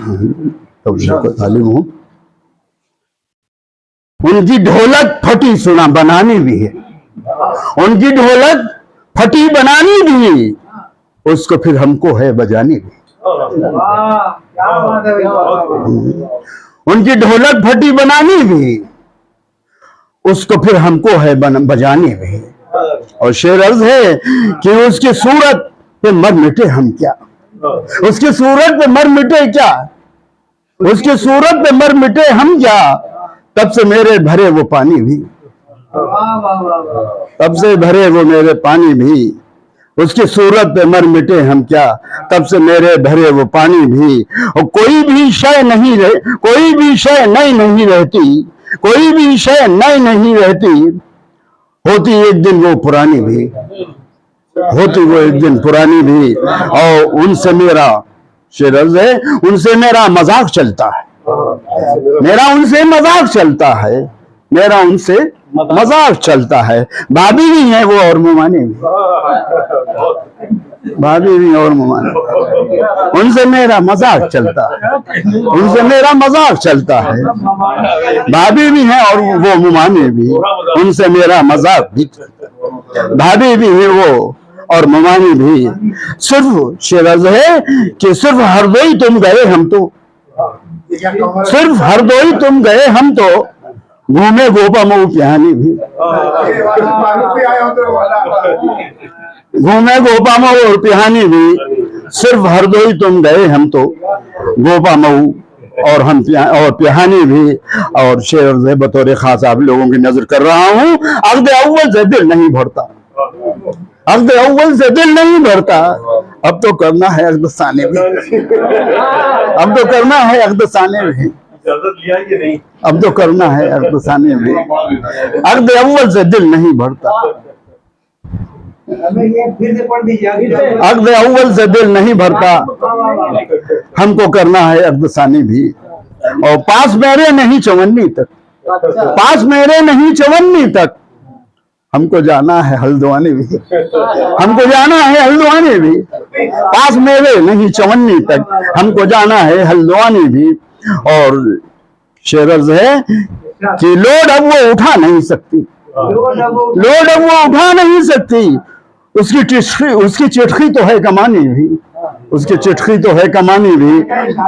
तालीम हूँ। उनकी ढोलक फटी सुना बनानी भी है, उनकी ढोलक फटी बनानी भी, उसको फिर हमको है बजानी भी। उनकी ढोलक फटी बनानी भी, उसको फिर हमको है बजानी भी। और शेर अर्ज है कि उसकी सूरत पे मर मिटे हम क्या, उसकी सूरत पे मर मिटे क्या, उसकी सूरत पे मर मिटे हम क्या, तब से मेरे भरे वो पानी भी, तब से भरे वो मेरे पानी भी, उसकी सूरत पे मर मिटे हम क्या, तब से मेरे भरे वो पानी भी। और कोई भी शय नहीं रहे, कोई भी शय नई नहीं रहती, कोई भी शय नई नहीं रहती, होती एक दिन वो पुरानी भी, होती वो एक दिन पुरानी भी। और उनसे मेरा शेर अर्ज है, उनसे मेरा मजाक चलता है, मेरा उनसे मजाक चलता है, मेरा उनसे मजाक चलता है। भाभी भी है वो और मुमानी भी, भाभी भी और मुमानी, उनसे मेरा मजाक चलता है, उनसे मेरा मजाक चलता है। भाभी भी है और वो मुमानी भी, उनसे मेरा मजाक भी, भाभी भी है वो और मुमानी भी। सिर्फ शेरज है कि सिर्फ हरदोई तुम गए हम तो, सिर्फ हरदोई तुम गए हम तो, घूमे गोपा मऊ पिहानी भी, घूमे गोपा मऊ और पिहानी भी, सिर्फ हरदोई तुम गए हम तो, गोपा मऊ और हम और पिहानी भी। और शेर बतौर खास आप लोगों की नजर कर रहा हूँ, अक़्द अव्वल से दिल नहीं भरता, अक़्द अव्वल से दिल नहीं भरता, अब तो करना है अक़्द साने भी, अब तो करना है अक़्द साने भी, अब तो करना है अक़्द साने भी, अक़्द अव्वल से दिल नहीं भरता, अक़्द अव्वल से दिल नहीं भरता, हमको करना है अक़्द सानी भी। और पास मेरे नहीं चवन्नी तक, पास मेरे नहीं चवन्नी तक, हमको जाना है हल्द्वानी भी, हमको जाना है हल्द्वानी भी, पास मेरे नहीं चवन्नी तक, हमको जाना है हल्द्वानी भी। और शेर अर्ज है कि लोड अब वो उठा नहीं सकती, लोड अब वो उठा नहीं सकती, उसकी चिट्ठी तो है कमानी भी, उसकी चिट्ठी तो है कमानी भी,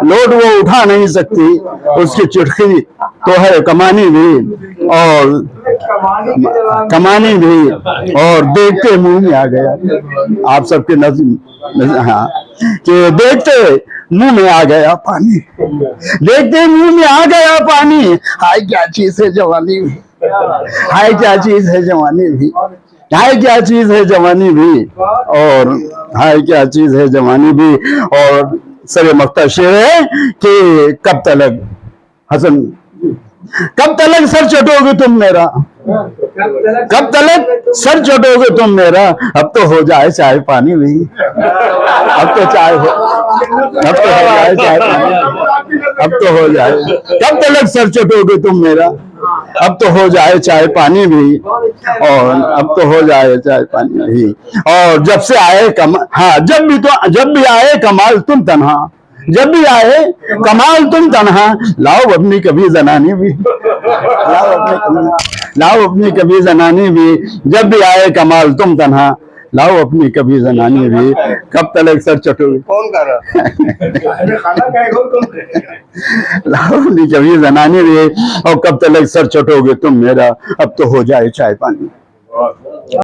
लोड वो उठा नहीं सकती, उसकी चिट्ठी तो है कमानी भी और कमानी भी। और देखते मुंह में आ गया आप सबके नजर, हाँ कि देखते मुंह में आ गया पानी, देखते मुंह में आ गया पानी, हाय क्या चीज है जवानी भी, हाय क्या चीज है जवानी भी, हाय क्या चीज है जवानी भी, और हाय क्या चीज है जवानी भी। और सरे मख्ता शेर है कि कब तलक हसन, कब तलक सर चटोगे तुम मेरा, कब तलक सर चटोगे तुम मेरा, अब तो हो जाए चाय पानी भी, अब तो चाय हो, अब तो हो जाए चाय पानी, अब तो हो जाए, कब तलक सर चटोगे तुम मेरा, अब तो हो जाए चाय पानी भी, और अब तो हो जाए चाय पानी भी। और जब से आए कमाल, हाँ जब भी आए कमाल तुम तन्हा, जब भी आए कमाल तुम तन्हा, लाओ अपनी कभी जनानी भी, लाओ अपनी कभी जनानी भी, जब भी आए कमाल तुम तन्हा, लाओ अपनी कभी जनानी भी, कब तलक सर चटोगे, कौन कर रहा लाओ अपनी कभी जनानी भी, और कब तलक सर चटोगे तुम मेरा, अब तो हो जाए चाय पानी।